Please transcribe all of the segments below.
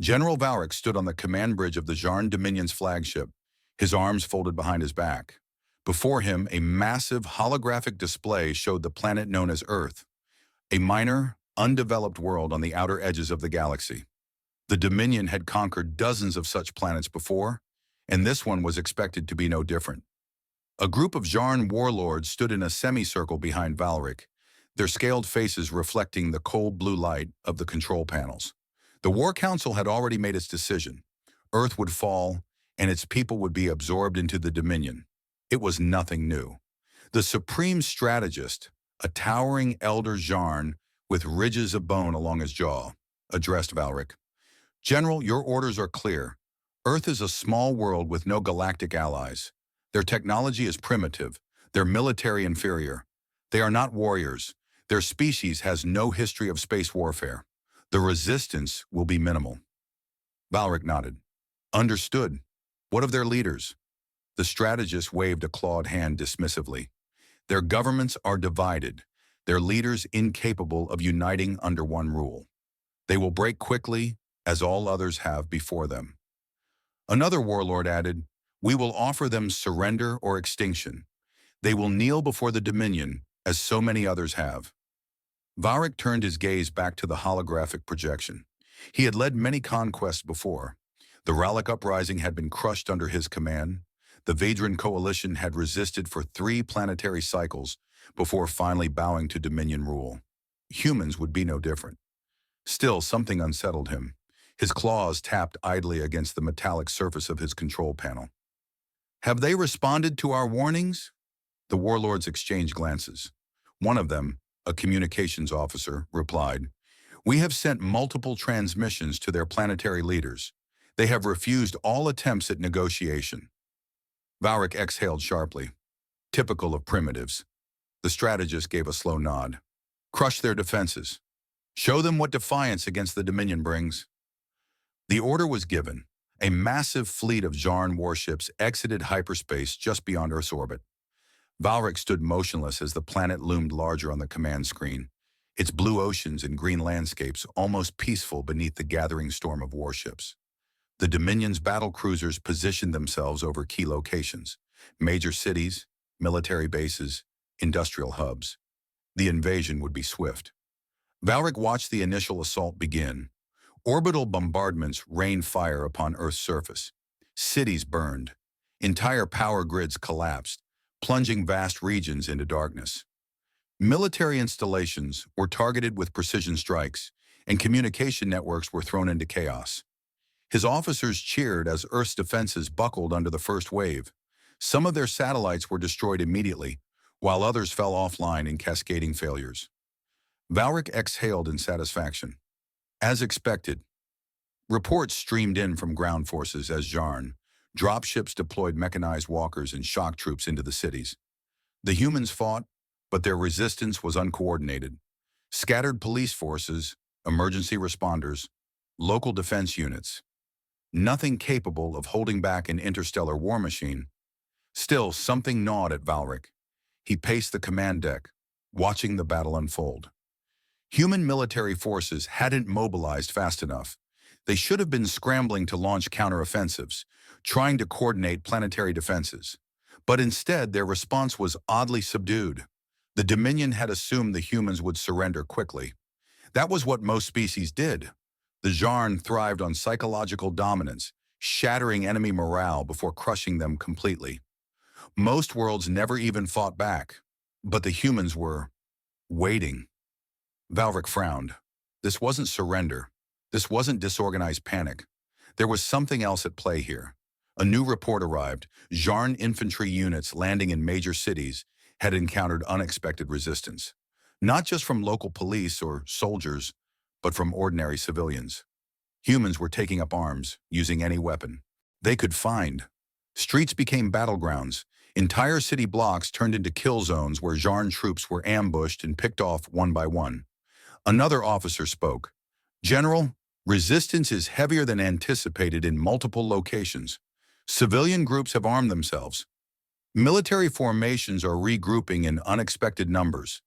General Valric stood on the command bridge of the Zharn Dominion's flagship, his arms folded behind his back. Before him, a massive holographic display showed the planet known as Earth, a minor, undeveloped world on the outer edges of the galaxy. The Dominion had conquered dozens of such planets before, and this one was expected to be no different. A group of Zharn warlords stood in a semicircle behind Valric, their scaled faces reflecting the cold blue light of the control panels. The War Council had already made its decision. Earth would fall, and its people would be absorbed into the Dominion. It was nothing new. The supreme strategist, a towering elder Zharn with ridges of bone along his jaw, addressed Valric. General, your orders are clear. Earth is a small world with no galactic allies. Their technology is primitive, their military inferior. They are not warriors. Their species has no history of space warfare. The resistance will be minimal. Valric nodded. Understood. What of their leaders? The strategist waved a clawed hand dismissively. Their governments are divided, their leaders incapable of uniting under one rule. They will break quickly, as all others have before them. Another warlord added, we will offer them surrender or extinction. They will kneel before the Dominion, as so many others have. Valric turned his gaze back to the holographic projection. He had led many conquests before. The Rallic uprising had been crushed under his command. The Vadran coalition had resisted for 3 planetary cycles before finally bowing to Dominion rule. Humans would be no different. Still, something unsettled him. His claws tapped idly against the metallic surface of his control panel. Have they responded to our warnings? The warlords exchanged glances. One of them, a communications officer, replied, we have sent multiple transmissions to their planetary leaders. They have refused all attempts at negotiation. Valric exhaled sharply. Typical of primitives. The strategist gave a slow nod. Crush their defenses. Show them what defiance against the Dominion brings. The order was given. A massive fleet of Zharn warships exited hyperspace just beyond Earth's orbit. Valric stood motionless as the planet loomed larger on the command screen, its blue oceans and green landscapes almost peaceful beneath the gathering storm of warships. The Dominion's battle cruisers positioned themselves over key locations, major cities, military bases, industrial hubs. The invasion would be swift. Valric watched the initial assault begin. Orbital bombardments rained fire upon Earth's surface. Cities burned. Entire power grids collapsed, plunging vast regions into darkness. Military installations were targeted with precision strikes, and communication networks were thrown into chaos. His officers cheered as Earth's defenses buckled under the first wave. Some of their satellites were destroyed immediately, while others fell offline in cascading failures. Valric exhaled in satisfaction. As expected, reports streamed in from ground forces as Zharn, dropships deployed mechanized walkers and shock troops into the cities. The humans fought, but their resistance was uncoordinated. Scattered police forces, emergency responders, local defense units. Nothing capable of holding back an interstellar war machine. Still, something gnawed at Valric. He paced the command deck, watching the battle unfold. Human military forces hadn't mobilized fast enough. They should have been scrambling to launch counteroffensives, trying to coordinate planetary defenses. But instead, their response was oddly subdued. The Dominion had assumed the humans would surrender quickly. That was what most species did. The Zharn thrived on psychological dominance, shattering enemy morale before crushing them completely. Most worlds never even fought back, but the humans were waiting. Valric frowned. This wasn't surrender. This wasn't disorganized panic. There was something else at play here. A new report arrived. Zharn infantry units landing in major cities had encountered unexpected resistance. Not just from local police or soldiers, but from ordinary civilians. Humans were taking up arms, using any weapon they could find. Streets became battlegrounds. Entire city blocks turned into kill zones where Zharn troops were ambushed and picked off one by one. Another officer spoke. General, resistance is heavier than anticipated in multiple locations. Civilian groups have armed themselves. Military formations are regrouping in unexpected numbers.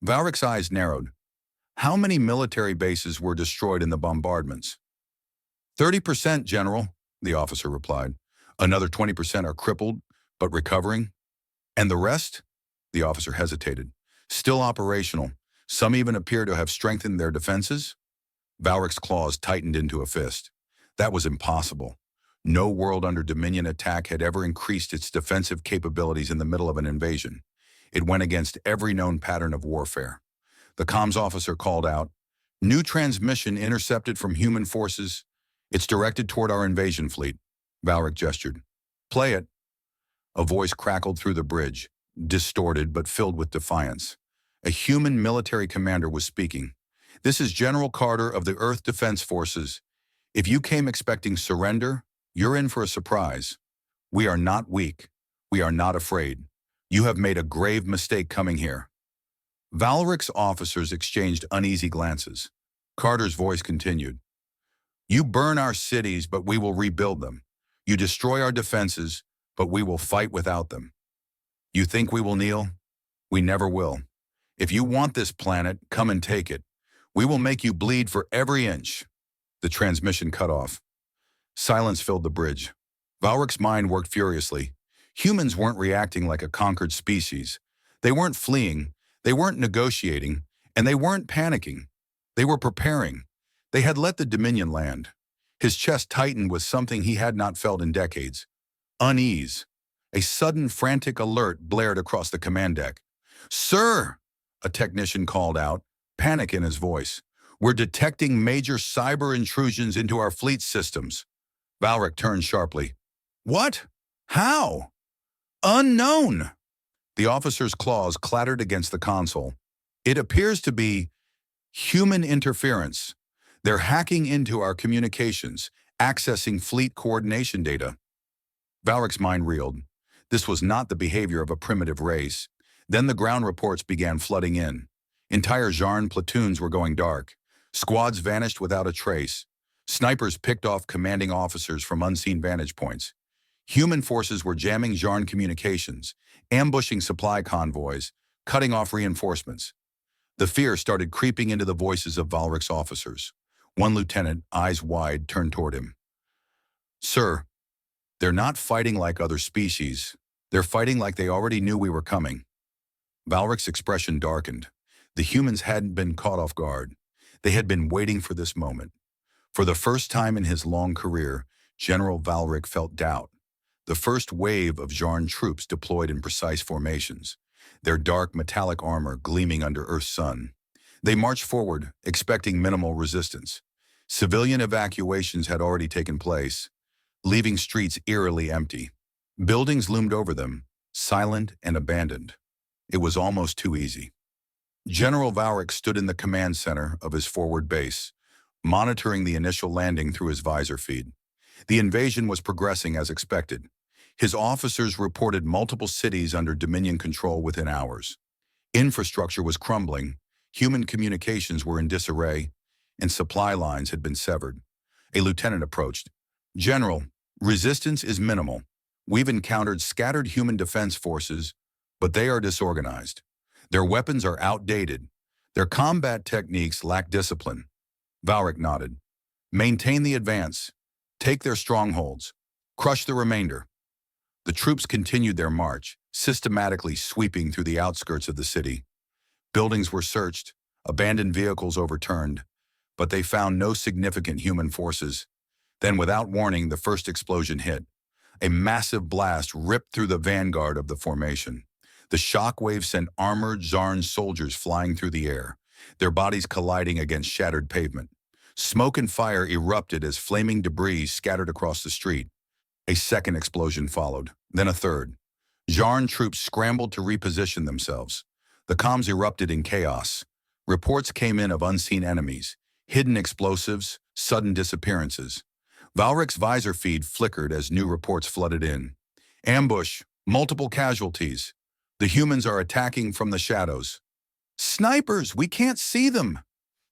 Valric's eyes narrowed. How many military bases were destroyed in the bombardments? 30%, General, the officer replied. Another 20% are crippled, but recovering. And the rest? The officer hesitated. Still operational. Some even appear to have strengthened their defenses. Valric's claws tightened into a fist. That was impossible. No world under Dominion attack had ever increased its defensive capabilities in the middle of an invasion. It went against every known pattern of warfare. The comms officer called out, "New transmission intercepted from human forces. It's directed toward our invasion fleet." Valric gestured. "Play it." A voice crackled through the bridge, distorted but filled with defiance. A human military commander was speaking. "This is General Carter of the Earth Defense Forces. If you came expecting surrender, you're in for a surprise. We are not weak. We are not afraid. You have made a grave mistake coming here." Valric's officers exchanged uneasy glances. Carter's voice continued. "You burn our cities, but we will rebuild them. You destroy our defenses, but we will fight without them. You think we will kneel? We never will. If you want this planet, come and take it. We will make you bleed for every inch." The transmission cut off. Silence filled the bridge. Valric's mind worked furiously. Humans weren't reacting like a conquered species. They weren't fleeing, they weren't negotiating, and they weren't panicking. They were preparing. They had let the Dominion land. His chest tightened with something he had not felt in decades. Unease. A sudden frantic alert blared across the command deck. "Sir!" a technician called out, panic in his voice. "We're detecting major cyber intrusions into our fleet systems." Valric turned sharply. "What? How?" "Unknown!" The officer's claws clattered against the console. "It appears to be human interference. They're hacking into our communications, accessing fleet coordination data." Valric's mind reeled. This was not the behavior of a primitive race. Then the ground reports began flooding in. Entire Zharn platoons were going dark. Squads vanished without a trace. Snipers picked off commanding officers from unseen vantage points. Human forces were jamming Zharn communications, ambushing supply convoys, cutting off reinforcements. The fear started creeping into the voices of Valric's officers. One lieutenant, eyes wide, turned toward him. "Sir, they're not fighting like other species. They're fighting like they already knew we were coming." Valric's expression darkened. The humans hadn't been caught off guard. They had been waiting for this moment. For the first time in his long career, General Valric felt doubt. The first wave of Zharn troops deployed in precise formations, their dark metallic armor gleaming under Earth's sun. They marched forward, expecting minimal resistance. Civilian evacuations had already taken place, leaving streets eerily empty. Buildings loomed over them, silent and abandoned. It was almost too easy. General Valric stood in the command center of his forward base, monitoring the initial landing through his visor feed. The invasion was progressing as expected. His officers reported multiple cities under Dominion control within hours. Infrastructure was crumbling, human communications were in disarray, and supply lines had been severed. A lieutenant approached. "General, resistance is minimal. We've encountered scattered human defense forces, but they are disorganized. Their weapons are outdated. Their combat techniques lack discipline." Valric nodded. "Maintain the advance. Take their strongholds. Crush the remainder." The troops continued their march, systematically sweeping through the outskirts of the city. Buildings were searched, abandoned vehicles overturned, but they found no significant human forces. Then, without warning, the first explosion hit. A massive blast ripped through the vanguard of the formation. The shockwave sent armored Zharn soldiers flying through the air, their bodies colliding against shattered pavement. Smoke and fire erupted as flaming debris scattered across the street. A second explosion followed, then a third. Zharn troops scrambled to reposition themselves. The comms erupted in chaos. Reports came in of unseen enemies, hidden explosives, sudden disappearances. Valric's visor feed flickered as new reports flooded in. "Ambush, multiple casualties. The humans are attacking from the shadows." "Snipers, we can't see them."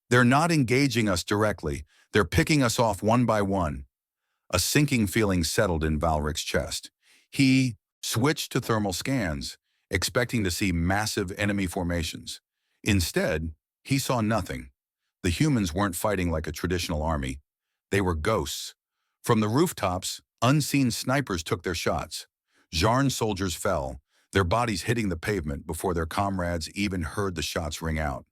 "They're not engaging us directly. They're picking us off one by one." A sinking feeling settled in Valric's chest. He switched to thermal scans, expecting to see massive enemy formations. Instead, he saw nothing. The humans weren't fighting like a traditional army. They were ghosts. From the rooftops, unseen snipers took their shots. Zharn soldiers fell, their bodies hitting the pavement before their comrades even heard the shots ring out.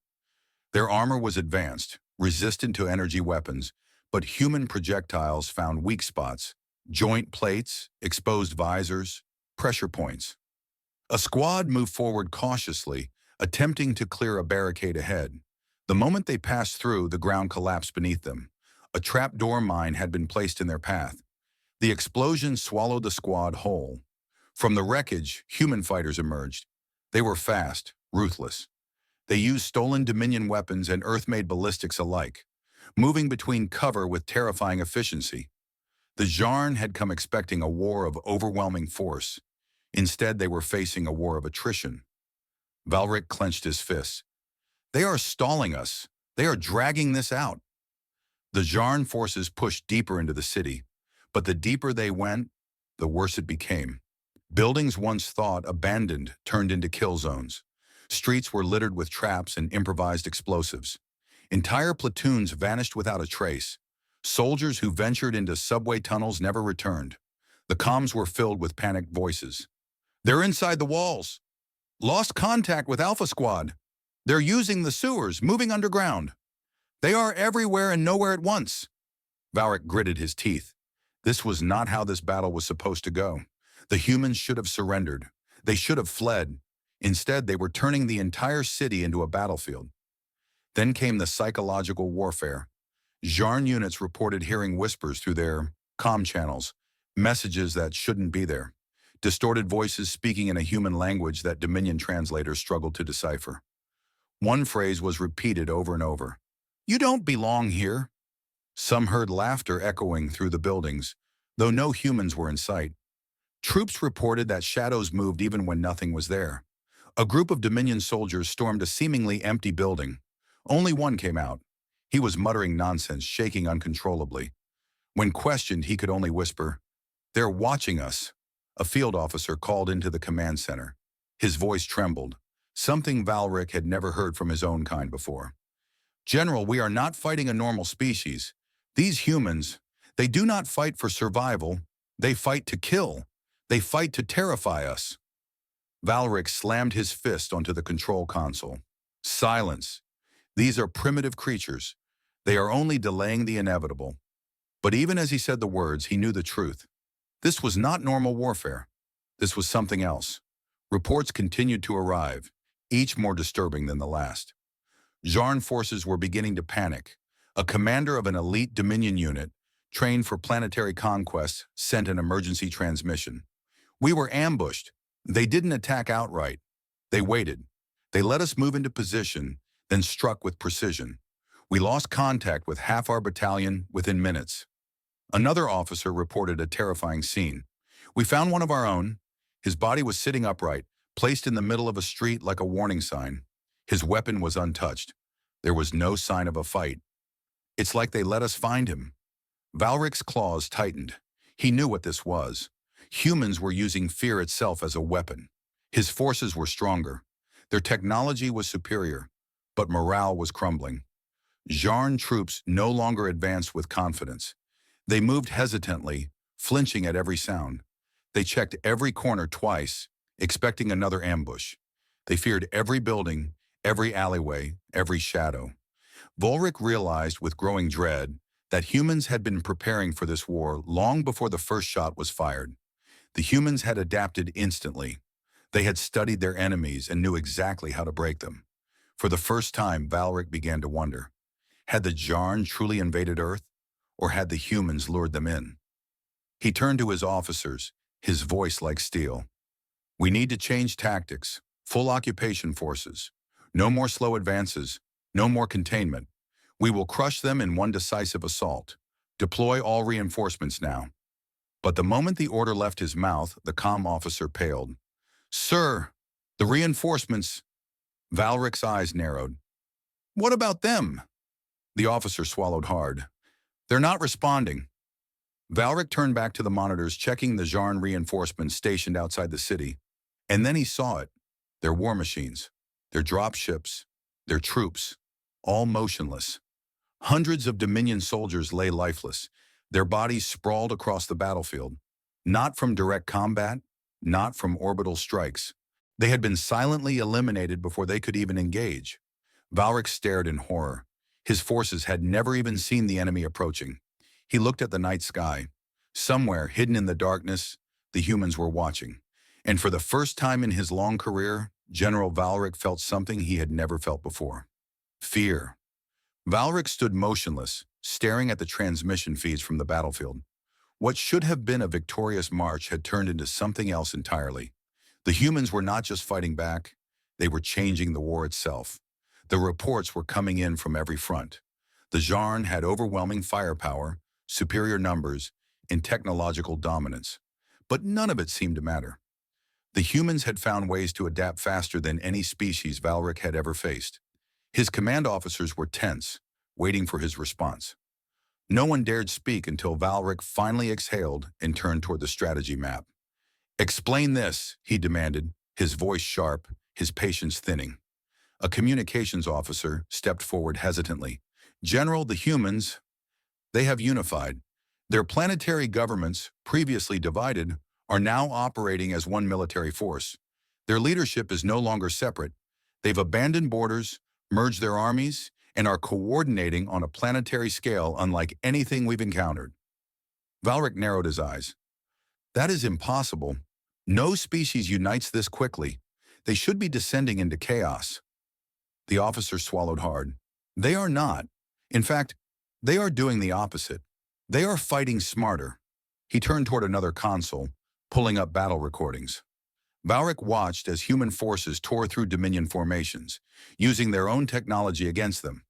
Their armor was advanced, resistant to energy weapons, but human projectiles found weak spots, joint plates, exposed visors, pressure points. A squad moved forward cautiously, attempting to clear a barricade ahead. The moment they passed through, the ground collapsed beneath them. A trapdoor mine had been placed in their path. The explosion swallowed the squad whole. From the wreckage, human fighters emerged. They were fast, ruthless. They used stolen Dominion weapons and Earth-made ballistics alike, moving between cover with terrifying efficiency. The Zharn had come expecting a war of overwhelming force. Instead, they were facing a war of attrition. Valric clenched his fists. They are stalling us. They are dragging this out. The Zharn forces pushed deeper into the city, but the deeper they went, the worse it became. Buildings once thought abandoned turned into kill zones. Streets were littered with traps and improvised explosives. Entire platoons vanished without a trace. Soldiers who ventured into subway tunnels never returned. The comms were filled with panicked voices. They're inside the walls. Lost contact with Alpha Squad. They're using the sewers, moving underground. They are everywhere and nowhere at once. Valric gritted his teeth. This was not how this battle was supposed to go. The humans should have surrendered. They should have fled. Instead, they were turning the entire city into a battlefield. Then came the psychological warfare. Zharn units reported hearing whispers through their comm channels, messages that shouldn't be there, distorted voices speaking in a human language that Dominion translators struggled to decipher. One phrase was repeated over and over. "You don't belong here." Some heard laughter echoing through the buildings, though no humans were in sight. Troops reported that shadows moved even when nothing was there. A group of Dominion soldiers stormed a seemingly empty building. Only one came out. He was muttering nonsense, shaking uncontrollably. When questioned, he could only whisper, "They're watching us." A field officer called into the command center. His voice trembled, something Valric had never heard from his own kind before. "General, we are not fighting a normal species. These humans, they do not fight for survival. They fight to kill. They fight to terrify us." Valric slammed his fist onto the control console. "Silence. These are primitive creatures. They are only delaying the inevitable." But even as he said the words, he knew the truth. This was not normal warfare. This was something else. Reports continued to arrive, each more disturbing than the last. Zharn forces were beginning to panic. A commander of an elite Dominion unit, trained for planetary conquest, sent an emergency transmission. "We were ambushed. They didn't attack outright. They waited. They let us move into position, then struck with precision. We lost contact with half our battalion within minutes." Another officer reported a terrifying scene. "We found one of our own. His body was sitting upright, placed in the middle of a street like a warning sign. His weapon was untouched. There was no sign of a fight. It's like they let us find him." Valric's claws tightened. He knew what this was. Humans were using fear itself as a weapon. His forces were stronger. Their technology was superior, but morale was crumbling. Zharn troops no longer advanced with confidence. They moved hesitantly, flinching at every sound. They checked every corner twice, expecting another ambush. They feared every building, every alleyway, every shadow. Volric realized with growing dread that humans had been preparing for this war long before the first shot was fired. The humans had adapted instantly. They had studied their enemies and knew exactly how to break them. For the first time, Valric began to wonder, had the Zharn truly invaded Earth, or had the humans lured them in? He turned to his officers, his voice like steel. "We need to change tactics, full occupation forces. No more slow advances, no more containment. We will crush them in one decisive assault. Deploy all reinforcements now." But the moment the order left his mouth, the comm officer paled. "Sir, the reinforcements..." Valric's eyes narrowed. "What about them?" The officer swallowed hard. "They're not responding." Valric turned back to the monitors, checking the Zharn reinforcements stationed outside the city. And then he saw it. Their war machines, their drop ships, their troops, all motionless. Hundreds of Dominion soldiers lay lifeless, their bodies sprawled across the battlefield. Not from direct combat, not from orbital strikes. They had been silently eliminated before they could even engage. Valric stared in horror. His forces had never even seen the enemy approaching. He looked at the night sky. Somewhere, hidden in the darkness, the humans were watching. And for the first time in his long career, General Valric felt something he had never felt before. Fear. Valric stood motionless, staring at the transmission feeds from the battlefield. What should have been a victorious march had turned into something else entirely. The humans were not just fighting back, they were changing the war itself. The reports were coming in from every front. The Zharn had overwhelming firepower, superior numbers, and technological dominance. But none of it seemed to matter. The humans had found ways to adapt faster than any species Valric had ever faced. His command officers were tense, waiting for his response. No one dared speak until Valric finally exhaled and turned toward the strategy map. "Explain this," he demanded, his voice sharp, his patience thinning. A communications officer stepped forward hesitantly. "General, the humans, they have unified. Their planetary governments, previously divided, are now operating as one military force. Their leadership is no longer separate. They've abandoned borders, merged their armies, and are coordinating on a planetary scale unlike anything we've encountered." Valric narrowed his eyes. "That is impossible. No species unites this quickly. They should be descending into chaos." The officer swallowed hard. "They are not. In fact, they are doing the opposite. They are fighting smarter." He turned toward another console, pulling up battle recordings. Valric watched as human forces tore through Dominion formations, using their own technology against them.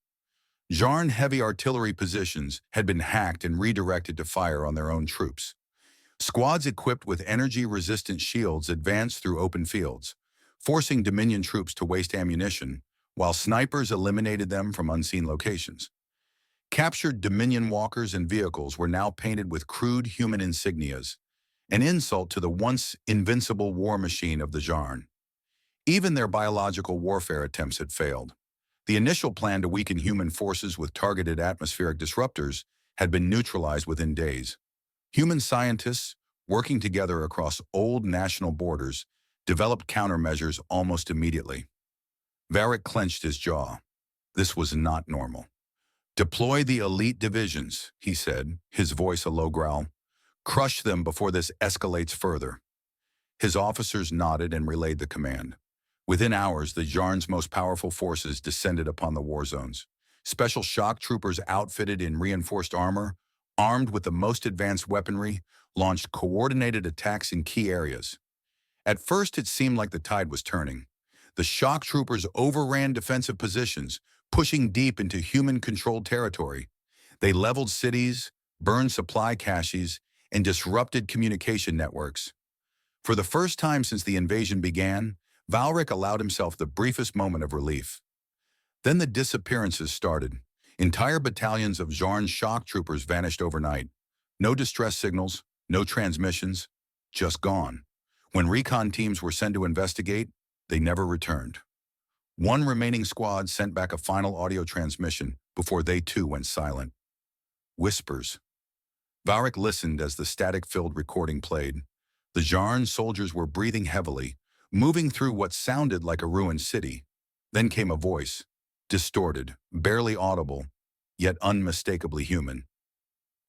Zharn heavy artillery positions had been hacked and redirected to fire on their own troops. Squads equipped with energy-resistant shields advanced through open fields, forcing Dominion troops to waste ammunition, while snipers eliminated them from unseen locations. Captured Dominion walkers and vehicles were now painted with crude human insignias, an insult to the once invincible war machine of the Zharn. Even their biological warfare attempts had failed. The initial plan to weaken human forces with targeted atmospheric disruptors had been neutralized within days. Human scientists, working together across old national borders, developed countermeasures almost immediately. Valric clenched his jaw. This was not normal. "Deploy the elite divisions," he said, his voice a low growl. "Crush them before this escalates further." His officers nodded and relayed the command. Within hours, the Zharn's most powerful forces descended upon the war zones. Special shock troopers outfitted in reinforced armor, armed with the most advanced weaponry, launched coordinated attacks in key areas. At first, it seemed like the tide was turning. The shock troopers overran defensive positions, pushing deep into human-controlled territory. They leveled cities, burned supply caches, and disrupted communication networks. For the first time since the invasion began, Valric allowed himself the briefest moment of relief. Then the disappearances started. Entire battalions of Zharn shock troopers vanished overnight. No distress signals, no transmissions, just gone. When recon teams were sent to investigate, they never returned. One remaining squad sent back a final audio transmission before they too went silent. Whispers. Valric listened as the static-filled recording played. The Zharn soldiers were breathing heavily, moving through what sounded like a ruined city. Then came a voice, distorted, barely audible, yet unmistakably human.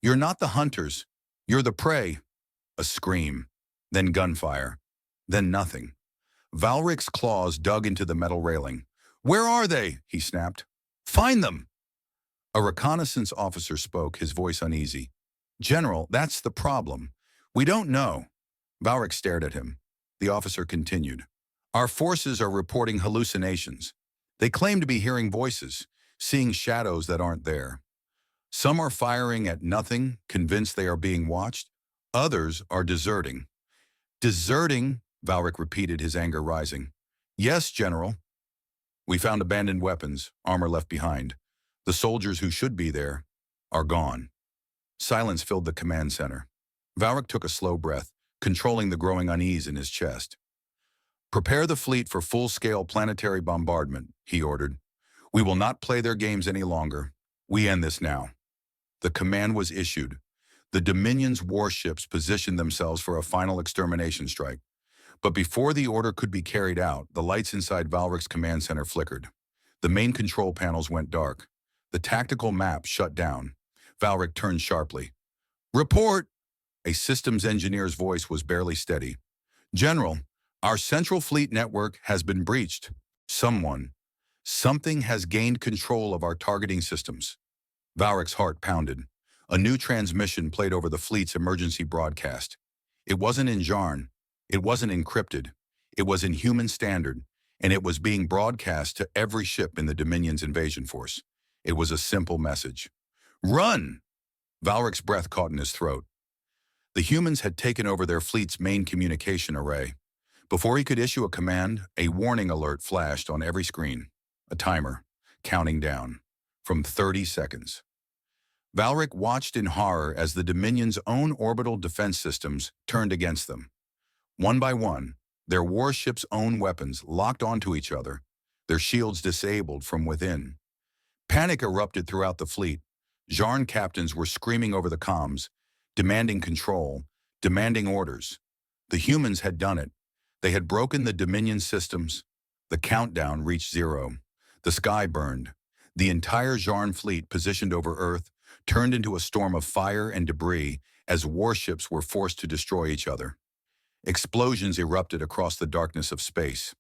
"You're not the hunters. You're the prey." A scream, then gunfire, then nothing. Valric's claws dug into the metal railing. "Where are they?" he snapped. "Find them!" A reconnaissance officer spoke, his voice uneasy. "General, that's the problem. We don't know." Valric stared at him. The officer continued. "Our forces are reporting hallucinations. They claim to be hearing voices, seeing shadows that aren't there. Some are firing at nothing, convinced they are being watched. Others are deserting." "Deserting?" Valric repeated, his anger rising. "Yes, General. We found abandoned weapons, armor left behind. The soldiers who should be there are gone." Silence filled the command center. Valric took a slow breath, controlling the growing unease in his chest. "Prepare the fleet for full-scale planetary bombardment," he ordered. "We will not play their games any longer. We end this now. The command was issued. The Dominion's warships positioned themselves for a final extermination strike. But before the order could be carried out, the lights inside Valric's command center flickered. The main control panels went dark. The tactical map shut down. Valric turned sharply. "Report!" A systems engineer's voice was barely steady. "General, our central fleet network has been breached. Something has gained control of our targeting systems." Valric's heart pounded. A new transmission played over the fleet's emergency broadcast. It wasn't in Zharn. It wasn't encrypted. It was in human standard, and it was being broadcast to every ship in the Dominion's invasion force. It was a simple message. "Run!" Valric's breath caught in his throat. The humans had taken over their fleet's main communication array. Before he could issue a command, a warning alert flashed on every screen. A timer, counting down, from 30 seconds. Valric watched in horror as the Dominion's own orbital defense systems turned against them. One by one, their warships' own weapons locked onto each other, their shields disabled from within. Panic erupted throughout the fleet. Zharn captains were screaming over the comms, demanding control, demanding orders. The humans had done it. They had broken the Dominion systems. The countdown reached 0. The sky burned. The entire Zharn fleet positioned over Earth turned into a storm of fire and debris as warships were forced to destroy each other. Explosions erupted across the darkness of space.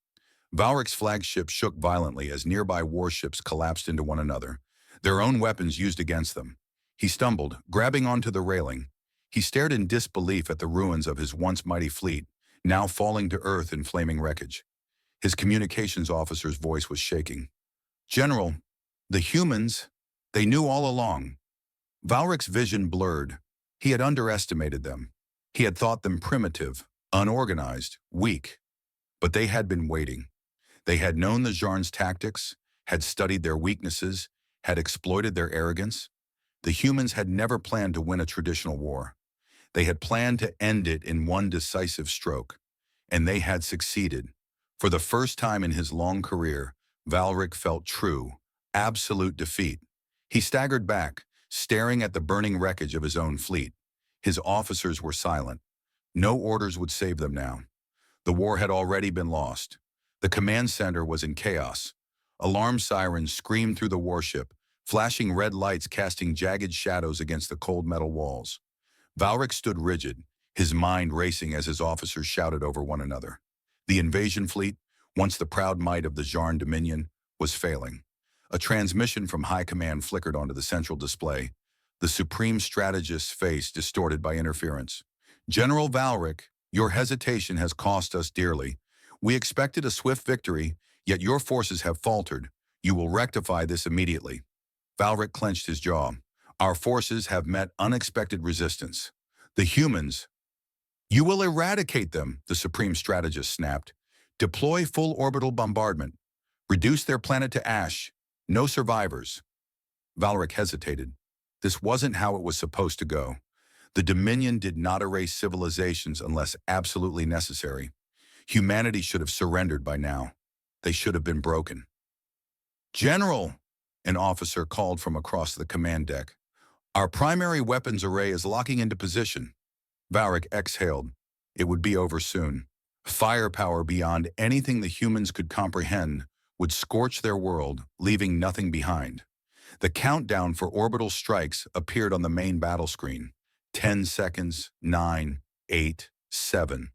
Valric's flagship shook violently as nearby warships collapsed into one another, their own weapons used against them. He stumbled, grabbing onto the railing. He stared in disbelief at the ruins of his once mighty fleet, now falling to Earth in flaming wreckage. His communications officer's voice was shaking. "General, the humans, they knew all along." Valric's vision blurred. He had underestimated them. He had thought them primitive, unorganized, weak. But they had been waiting. They had known the Zharn's tactics, had studied their weaknesses, had exploited their arrogance. The humans had never planned to win a traditional war. They had planned to end it in one decisive stroke. And they had succeeded. For the first time in his long career, Valric felt true, absolute defeat. He staggered back, staring at the burning wreckage of his own fleet. His officers were silent. No orders would save them now. The war had already been lost. The command center was in chaos. Alarm sirens screamed through the warship, flashing red lights casting jagged shadows against the cold metal walls. Valric stood rigid, his mind racing as his officers shouted over one another. The invasion fleet, once the proud might of the Zharn Dominion, was failing. A transmission from high command flickered onto the central display, the supreme strategist's face distorted by interference. "General Valric, your hesitation has cost us dearly. We expected a swift victory, yet your forces have faltered. You will rectify this immediately." Valric clenched his jaw. "Our forces have met unexpected resistance. The humans—" "You will eradicate them," the supreme strategist snapped. "Deploy full orbital bombardment. Reduce their planet to ash. No survivors." Valric hesitated. This wasn't how it was supposed to go. The Dominion did not erase civilizations unless absolutely necessary. Humanity should have surrendered by now. They should have been broken. "General," an officer called from across the command deck. "Our primary weapons array is locking into position." Valric exhaled. It would be over soon. Firepower beyond anything the humans could comprehend would scorch their world, leaving nothing behind. The countdown for orbital strikes appeared on the main battle screen. 10 seconds, 9, 8, 7.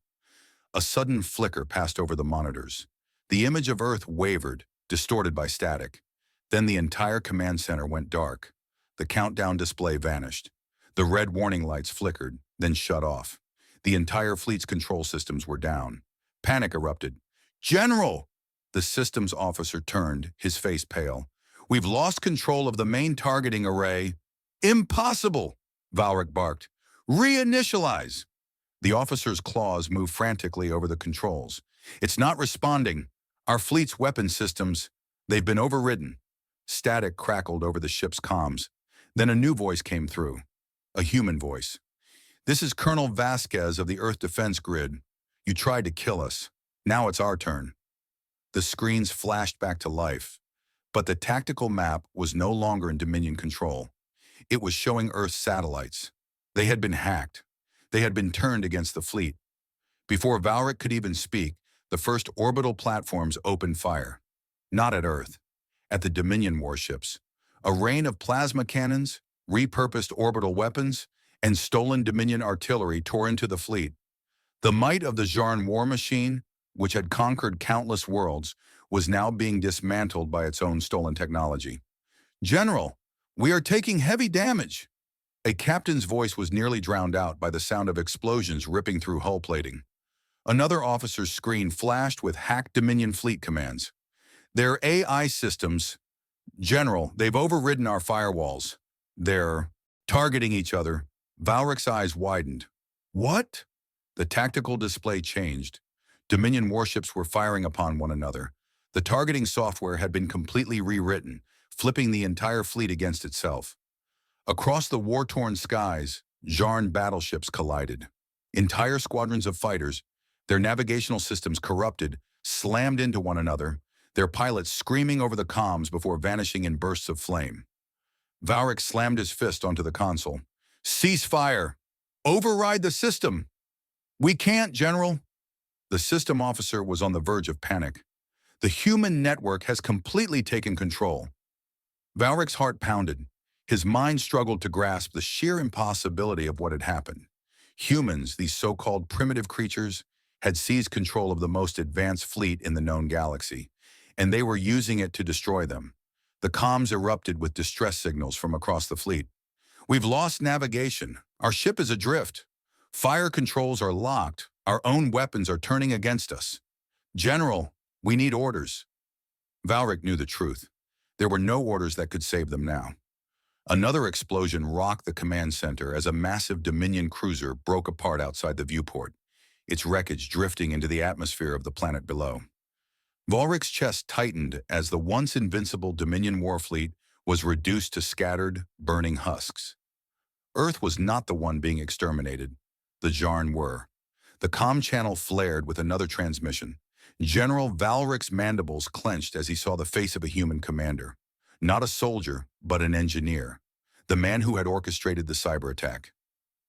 A sudden flicker passed over the monitors. The image of Earth wavered, distorted by static. Then the entire command center went dark. The countdown display vanished. The red warning lights flickered, then shut off. The entire fleet's control systems were down. Panic erupted. "General!" The systems officer turned, his face pale. "We've lost control of the main targeting array." "Impossible!" Valric barked. "Reinitialize!" The officer's claws moved frantically over the controls. "It's not responding. Our fleet's weapon systems, they've been overridden." Static crackled over the ship's comms. Then a new voice came through. A human voice. "This is Colonel Vasquez of the Earth Defense Grid. You tried to kill us. Now it's our turn." The screens flashed back to life. But the tactical map was no longer in Dominion control. It was showing Earth's satellites. They had been hacked. They had been turned against the fleet. Before Valric could even speak, the first orbital platforms opened fire. Not at Earth, at the Dominion warships. A rain of plasma cannons, repurposed orbital weapons, and stolen Dominion artillery tore into the fleet. The might of the Zharn war machine, which had conquered countless worlds, was now being dismantled by its own stolen technology. "General, we are taking heavy damage." A captain's voice was nearly drowned out by the sound of explosions ripping through hull plating. Another officer's screen flashed with hacked Dominion fleet commands. "Their AI systems, General, they've overridden our firewalls. They're targeting each other." Valric's eyes widened. "What?" The tactical display changed. Dominion warships were firing upon one another. The targeting software had been completely rewritten, flipping the entire fleet against itself. Across the war-torn skies, Zharn battleships collided. Entire squadrons of fighters, their navigational systems corrupted, slammed into one another, their pilots screaming over the comms before vanishing in bursts of flame. Valric slammed his fist onto the console. "Cease fire! Override the system!" "We can't, General." The system officer was on the verge of panic. "The human network has completely taken control." Valric's heart pounded. His mind struggled to grasp the sheer impossibility of what had happened. Humans, these so-called primitive creatures, had seized control of the most advanced fleet in the known galaxy, and they were using it to destroy them. The comms erupted with distress signals from across the fleet. "We've lost navigation. Our ship is adrift. Fire controls are locked. Our own weapons are turning against us. General, we need orders." Valric knew the truth. There were no orders that could save them now. Another explosion rocked the command center as a massive Dominion cruiser broke apart outside the viewport, its wreckage drifting into the atmosphere of the planet below. Valric's chest tightened as the once invincible Dominion warfleet was reduced to scattered, burning husks. Earth was not the one being exterminated. The Zharn were. The comm channel flared with another transmission. General Valric's mandibles clenched as he saw the face of a human commander. Not a soldier, but an engineer. The man who had orchestrated the cyber attack.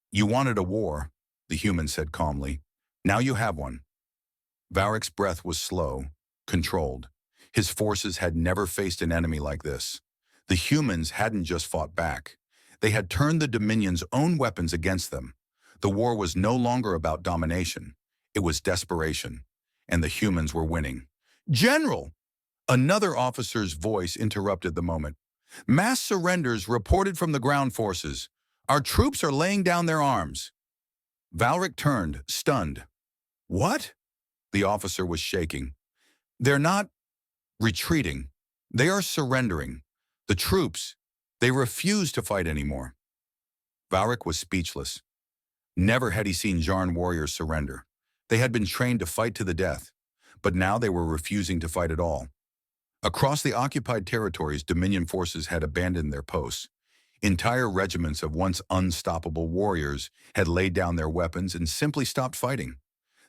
"You wanted a war," the human said calmly. "Now you have one." Valric's breath was slow, controlled. His forces had never faced an enemy like this. The humans hadn't just fought back. They had turned the Dominion's own weapons against them. The war was no longer about domination. It was desperation. And the humans were winning. "General!" Another officer's voice interrupted the moment. "Mass surrenders reported from the ground forces. Our troops are laying down their arms." Valric turned, stunned. "What?" The officer was shaking. "They're not retreating. They are surrendering. The troops, they refuse to fight anymore." Valric was speechless. Never had he seen Zharn warriors surrender. They had been trained to fight to the death, but now they were refusing to fight at all. Across the occupied territories, Dominion forces had abandoned their posts. Entire regiments of once unstoppable warriors had laid down their weapons and simply stopped fighting.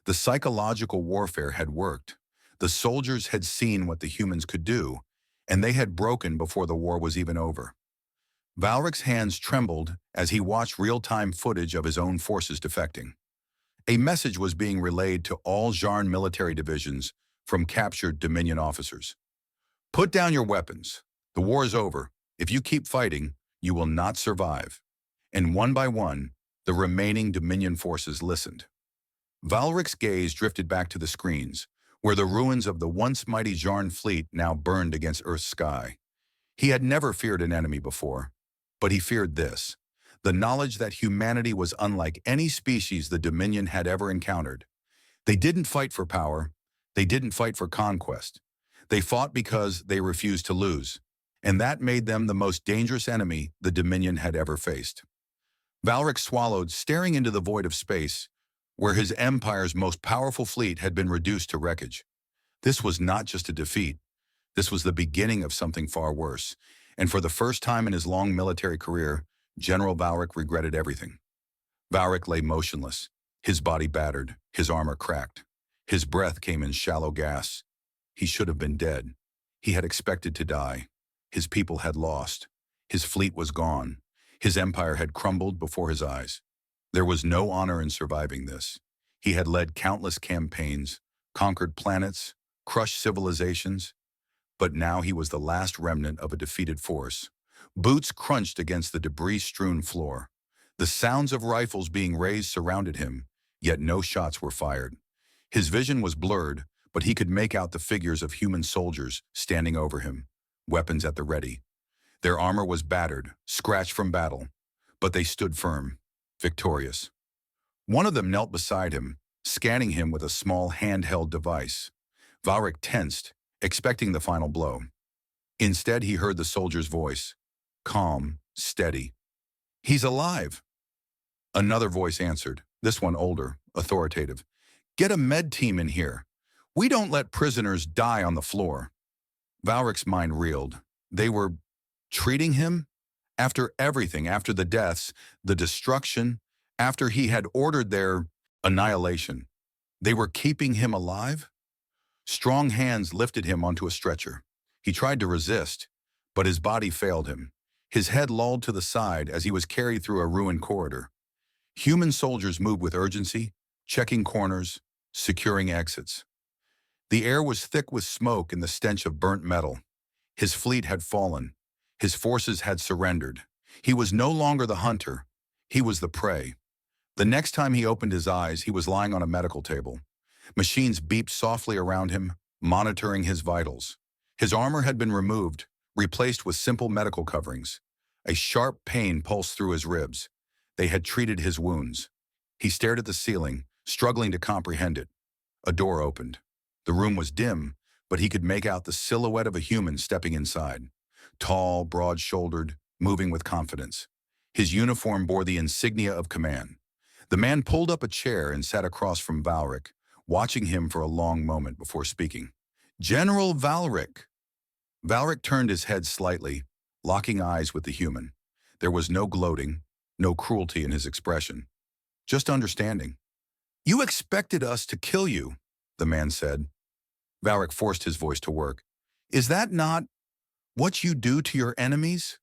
The psychological warfare had worked. The soldiers had seen what the humans could do, and they had broken before the war was even over. Valric's hands trembled as he watched real-time footage of his own forces defecting. A message was being relayed to all Zharn military divisions from captured Dominion officers. "Put down your weapons. The war is over. If you keep fighting, you will not survive." And one by one, the remaining Dominion forces listened. Valric's gaze drifted back to the screens, where the ruins of the once mighty Zharn fleet now burned against Earth's sky. He had never feared an enemy before, but he feared this, the knowledge that humanity was unlike any species the Dominion had ever encountered. They didn't fight for power. They didn't fight for conquest. They fought because they refused to lose, and that made them the most dangerous enemy the Dominion had ever faced. Valric swallowed, staring into the void of space, where his empire's most powerful fleet had been reduced to wreckage. This was not just a defeat. This was the beginning of something far worse, and for the first time in his long military career, General Valric regretted everything. Valric lay motionless, his body battered, his armor cracked. His breath came in shallow gasps. He should have been dead. He had expected to die. His people had lost. His fleet was gone. His empire had crumbled before his eyes. There was no honor in surviving this. He had led countless campaigns, conquered planets, crushed civilizations, but now he was the last remnant of a defeated force. Boots crunched against the debris-strewn floor. The sounds of rifles being raised surrounded him, yet no shots were fired. His vision was blurred, but he could make out the figures of human soldiers standing over him, weapons at the ready. Their armor was battered, scratched from battle, but they stood firm, victorious. One of them knelt beside him, scanning him with a small handheld device. Valric tensed, expecting the final blow. Instead, he heard the soldier's voice, calm, steady. "He's alive." Another voice answered, this one older, authoritative. "Get a med team in here. We don't let prisoners die on the floor." Valric's mind reeled. They were treating him? After everything, after the deaths, the destruction, after he had ordered their annihilation. They were keeping him alive? Strong hands lifted him onto a stretcher. He tried to resist, but his body failed him. His head lolled to the side as he was carried through a ruined corridor. Human soldiers moved with urgency, checking corners, securing exits. The air was thick with smoke and the stench of burnt metal. His fleet had fallen. His forces had surrendered. He was no longer the hunter. He was the prey. The next time he opened his eyes, he was lying on a medical table. Machines beeped softly around him, monitoring his vitals. His armor had been removed, replaced with simple medical coverings. A sharp pain pulsed through his ribs. They had treated his wounds. He stared at the ceiling, struggling to comprehend it. A door opened. The room was dim, but he could make out the silhouette of a human stepping inside. Tall, broad-shouldered, moving with confidence. His uniform bore the insignia of command. The man pulled up a chair and sat across from Valric, watching him for a long moment before speaking. "General Valric." Valric turned his head slightly, locking eyes with the human. There was no gloating, no cruelty in his expression, just understanding. "You expected us to kill you," the man said. Valric forced his voice to work. "Is that not what you do to your enemies?"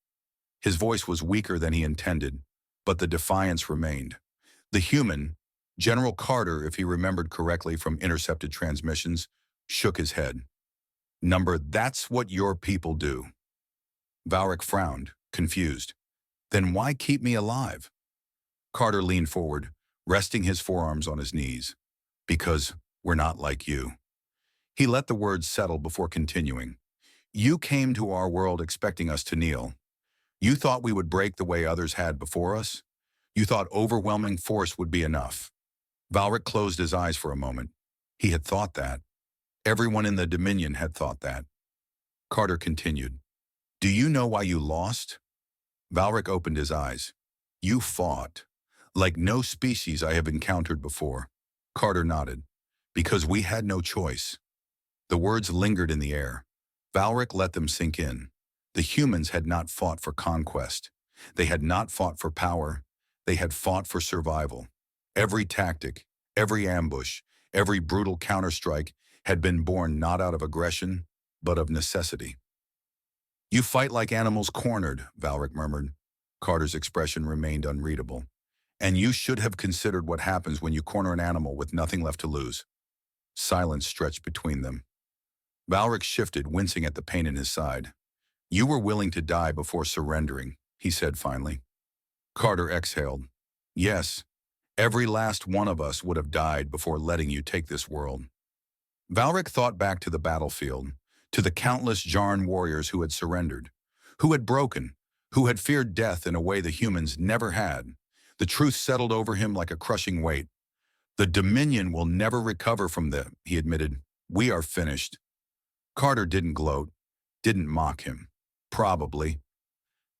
His voice was weaker than he intended, but the defiance remained. The human, General Carter, if he remembered correctly from intercepted transmissions, shook his head. That's what your people do." Valric frowned, confused. "Then why keep me alive?" Carter leaned forward, resting his forearms on his knees. "Because we're not like you." He let the words settle before continuing. "You came to our world expecting us to kneel. You thought we would break the way others had before us. You thought overwhelming force would be enough." Valric closed his eyes for a moment. He had thought that. Everyone in the Dominion had thought that. Carter continued. "Do you know why you lost?" Valric opened his eyes. "You fought. Like no species I have encountered before." Carter nodded. "Because we had no choice." The words lingered in the air. Valric let them sink in. The humans had not fought for conquest. They had not fought for power. They had fought for survival. Every tactic, every ambush, every brutal counterstrike had been born not out of aggression, but of necessity. "You fight like animals cornered," Valric murmured. Carter's expression remained unreadable. "And you should have considered what happens when you corner an animal with nothing left to lose." Silence stretched between them. Valric shifted, wincing at the pain in his side. "You were willing to die before surrendering," he said finally. Carter exhaled. "Yes, every last one of us would have died before letting you take this world." Valric thought back to the battlefield, to the countless Zharn warriors who had surrendered, who had broken, who had feared death in a way the humans never had. The truth settled over him like a crushing weight. "The Dominion will never recover from them," he admitted. "We are finished." Carter didn't gloat, didn't mock him. Probably.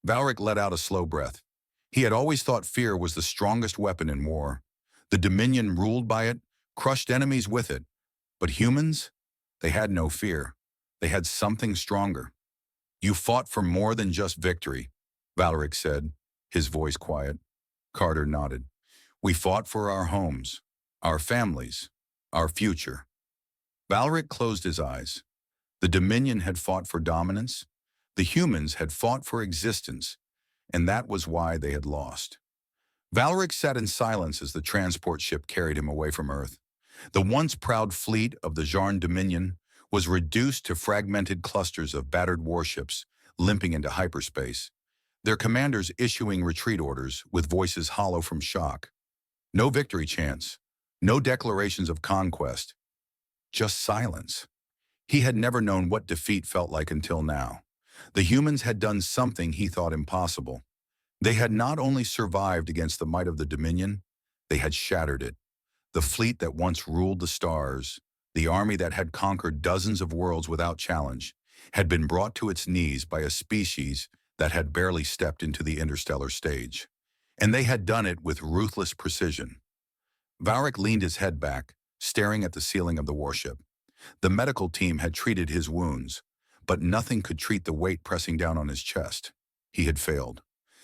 Valric let out a slow breath. He had always thought fear was the strongest weapon in war. The Dominion ruled by it, crushed enemies with it. But humans? They had no fear. They had something stronger. "You fought for more than just victory," Valric said, his voice quiet. Carter nodded. "We fought for our homes, our families, our future." Valric closed his eyes. The Dominion had fought for dominance, the humans had fought for existence, and that was why they had lost. Valeric sat in silence as the transport ship carried him away from Earth. The once proud fleet of the Zharn Dominion was reduced to fragmented clusters of battered warships limping into hyperspace, their commanders issuing retreat orders with voices hollow from shock. No victory chants, no declarations of conquest, just silence. He had never known what defeat felt like until now. The humans had done something he thought impossible. They had not only survived against the might of the Dominion, they had shattered it. The fleet that once ruled the stars, the army that had conquered dozens of worlds without challenge, had been brought to its knees by a species that had barely stepped into the interstellar stage. And they had done it with ruthless precision. Valeric leaned his head back, staring at the ceiling of the warship. The medical team had treated his wounds, but nothing could treat the weight pressing down on his chest. He had failed.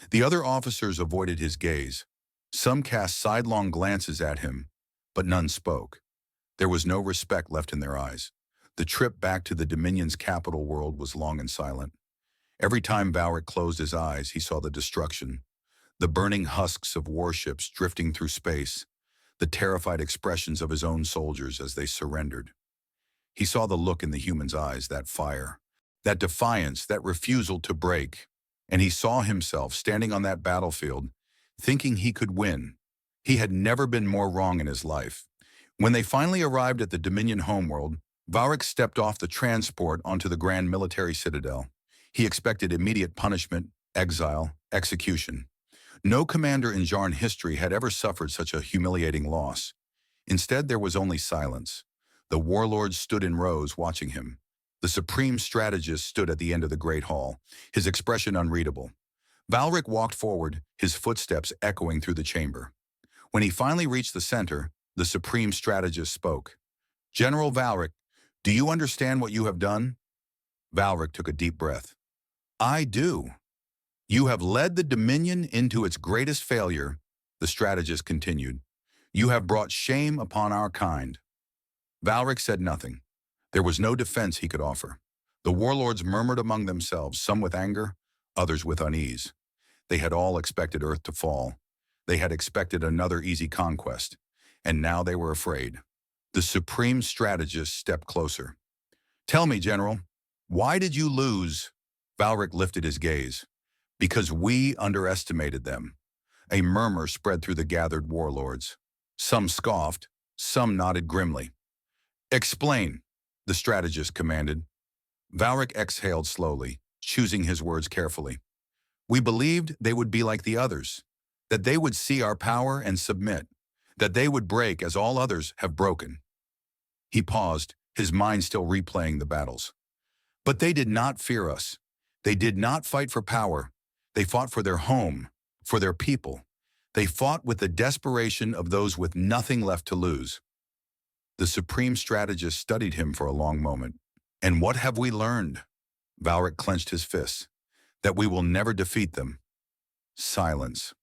The other officers avoided his gaze. Some cast sidelong glances at him, but none spoke. There was no respect left in their eyes. The trip back to the Dominion's capital world was long and silent. Every time Valeric closed his eyes, he saw the destruction. The burning husks of warships drifting through space, the terrified expressions of his own soldiers as they surrendered. He saw the look in the humans' eyes, that fire, that defiance, that refusal to break. And he saw himself standing on that battlefield, thinking he could win. He had never been more wrong in his life. When they finally arrived at the Dominion homeworld, Valeric stepped off the transport onto the grand military citadel. He expected immediate punishment, exile, execution. No commander in Zharn history had ever suffered such a humiliating loss. Instead, there was only silence. The warlords stood in rows watching him. The supreme strategist stood at the end of the great hall, his expression unreadable. Valeric walked forward, his footsteps echoing through the chamber. When he finally reached the center, the supreme strategist spoke. "General Valeric, do you understand what you have done?" Valeric took a deep breath. "I do. You have led the Dominion into its greatest failure," the strategist continued. "You have brought shame upon our kind." Valeric said nothing. There was no defense he could offer. The warlords murmured among themselves, some with anger, others with unease. They had all expected Earth to fall. They had expected another easy conquest. And now they were afraid. The supreme strategist stepped closer. "Tell me, General, why did you lose?" Valeric lifted his gaze. "Because we underestimated them." A murmur spread through the gathered warlords. Some scoffed, some nodded grimly. "Explain," the strategist commanded. Valeric exhaled slowly, choosing his words carefully. "We believed they would be like the others, that they would see our power and submit, that they would break as all others have broken." He paused, his mind still replaying the battles. "But they did not fear us. They did not fight for power. They fought for their home, for their people. They fought with the desperation of those with nothing left to lose." The supreme strategist studied him for a long moment. "And what have we learned?" Valeric clenched his fists. "That we will never defeat them." Silence.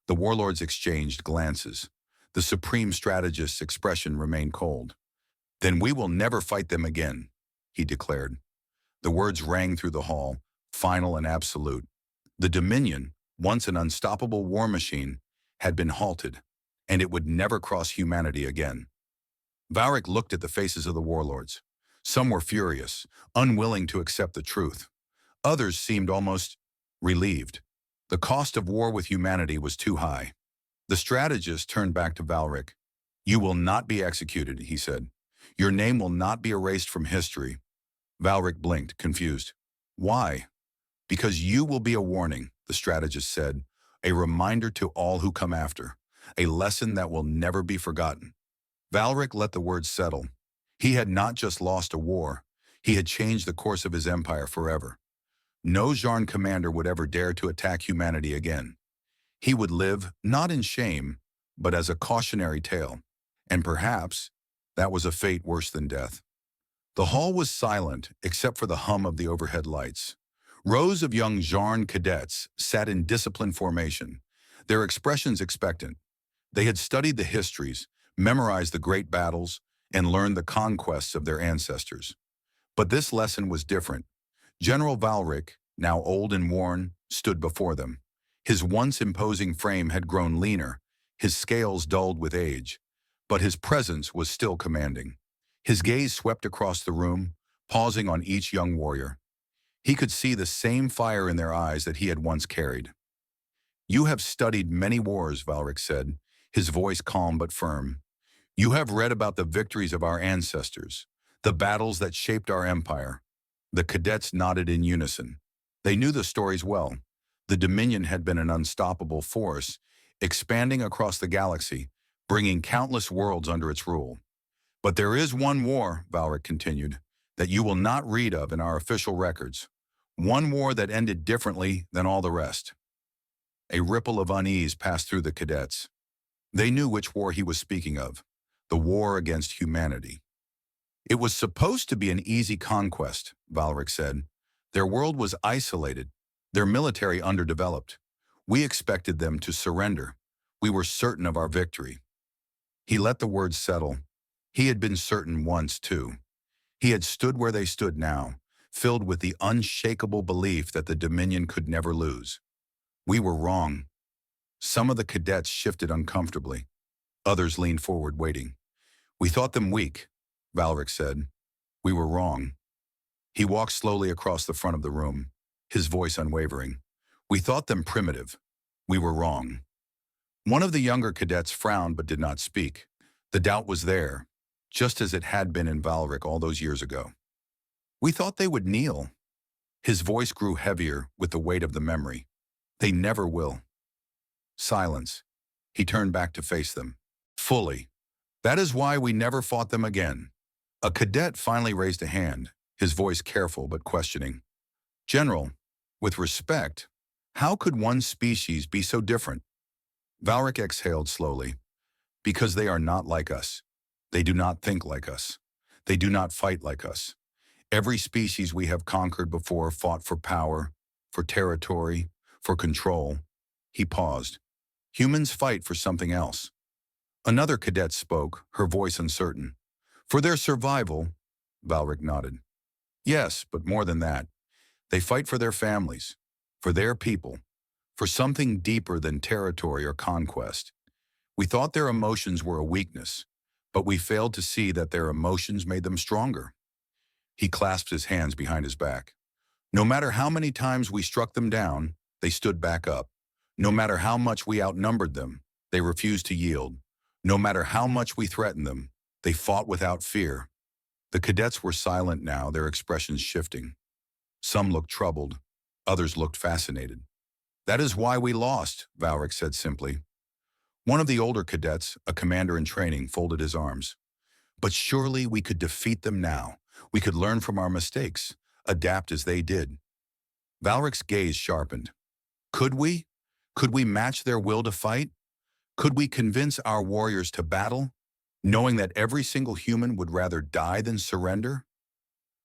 The warlords exchanged glances. The supreme strategist's expression remained cold. "Then we will never fight them again," he declared. The words rang through the hall, final and absolute. The Dominion, once an unstoppable war machine, had been halted, and it would never cross humanity again. Valeric looked at the faces of the warlords. Some were furious, unwilling to accept the truth. Others seemed almost relieved. The cost of war with humanity was too high. The strategist turned back to Valeric. "You will not be executed," he said. "Your name will not be erased from history." Valeric blinked, confused. "Why?" "Because you will be a warning," the strategist said, "a reminder to all who come after, a lesson that will never be forgotten." Valeric let the words settle. He had not just lost a war, he had changed the course of his empire forever. No Zharn commander would ever dare to attack humanity again. He would live not in shame, but as a cautionary tale. And perhaps that was a fate worse than death. The hall was silent, except for the hum of the overhead lights. Rows of young Zharn cadets sat in disciplined formation, their expressions expectant. They had studied the histories, memorized the great battles, and learned the conquests of their ancestors. But this lesson was different. General Valric, now old and worn, stood before them. His once imposing frame had grown leaner, his scales dulled with age, but his presence was still commanding. His gaze swept across the room, pausing on each young warrior. He could see the same fire in their eyes that he had once carried. "You have studied many wars," Valric said, his voice calm but firm. "You have read about the victories of our ancestors, the battles that shaped our empire." The cadets nodded in unison. They knew the stories well. The Dominion had been an unstoppable force, expanding across the galaxy, bringing countless worlds under its rule. "But there is one war," Valric continued, "that you will not read of in our official records. One war that ended differently than all the rest." A ripple of unease passed through the cadets. They knew which war he was speaking of, the war against humanity. "It was supposed to be an easy conquest," Valric said. "Their world was isolated, their military underdeveloped. We expected them to surrender. We were certain of our victory." He let the words settle. He had been certain once, too. He had stood where they stood now, filled with the unshakable belief that the Dominion could never lose. "We were wrong." Some of the cadets shifted uncomfortably. Others leaned forward, waiting. "We thought them weak," Valric said. "We were wrong." He walked slowly across the front of the room, his voice unwavering. "We thought them primitive. We were wrong." One of the younger cadets frowned but did not speak. The doubt was there, just as it had been in Valric all those years ago. "We thought they would kneel." His voice grew heavier with the weight of the memory. "They never will." Silence. He turned back to face them. "Fully. That is why we never fought them again." A cadet finally raised a hand, his voice careful but questioning. "General, with respect, how could one species be so different?" Valric exhaled slowly. "Because they are not like us. They do not think like us. They do not fight like us. Every species we have conquered before fought for power, for territory, for control." He paused. "Humans fight for something else." Another cadet spoke, her voice uncertain. "For their survival," Valric nodded. "Yes, but more than that. They fight for their families, for their people, for something deeper than territory or conquest. We thought their emotions were a weakness, but we failed to see that their emotions made them stronger." He clasped his hands behind his back. "No matter how many times we struck them down, they stood back up. No matter how much we outnumbered them, they refused to yield. No matter how much we threatened them, they fought without fear." The cadets were silent now, their expressions shifting. Some looked troubled, others looked fascinated. "That is why we lost," Valric said simply. One of the older cadets, a commander in training, folded his arms. "But surely we could defeat them now. We could learn from our mistakes, adapt as they did." Valric's gaze sharpened. "Could we? Could we match their will to fight? Could we convince our warriors to battle, knowing that every single human would rather die than surrender?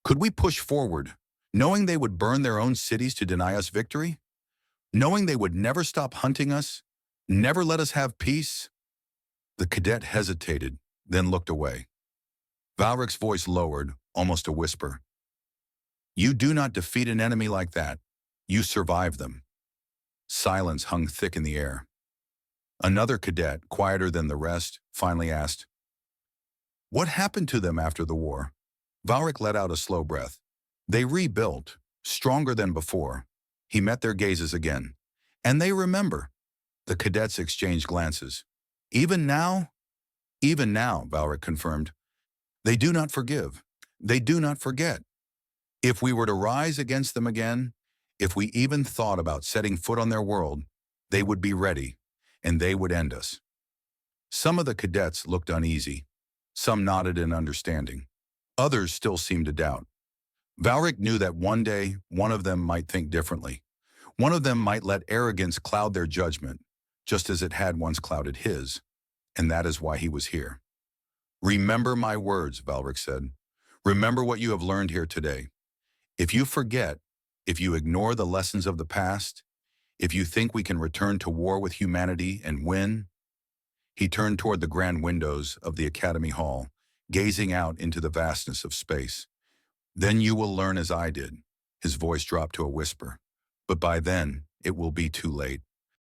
Could we push forward, knowing they would burn their own cities to deny us victory? Knowing they would never stop hunting us, never let us have peace?" The cadet hesitated, then looked away. Valric's voice lowered, almost a whisper. "You do not defeat an enemy like that. You survive them." Silence hung thick in the air. Another cadet, quieter than the rest, finally asked, "What happened to them after the war?" Valric let out a slow breath. "They rebuilt, stronger than before." He met their gazes again. "And they remember." The cadets exchanged glances. Even now?" "Even now," Valric confirmed. "They do not forgive. They do not forget. If we were to rise against them again, if we even thought about setting foot on their world, they would be ready, and they would end us." Some of the cadets looked uneasy. Some nodded in understanding. Others still seemed to doubt. Valric knew that one day one of them might think differently. One of them might let arrogance cloud their judgment, just as it had once clouded his, and that is why he was here. "Remember my words," Valric said. "Remember what you have learned here today. If you forget, if you ignore the lessons of the past, if you think we can return to war with humanity and win." He turned toward the grand windows of the Academy Hall, gazing out into the vastness of space. Then you will learn as I did. His voice dropped to a whisper. But by then, it will be too late.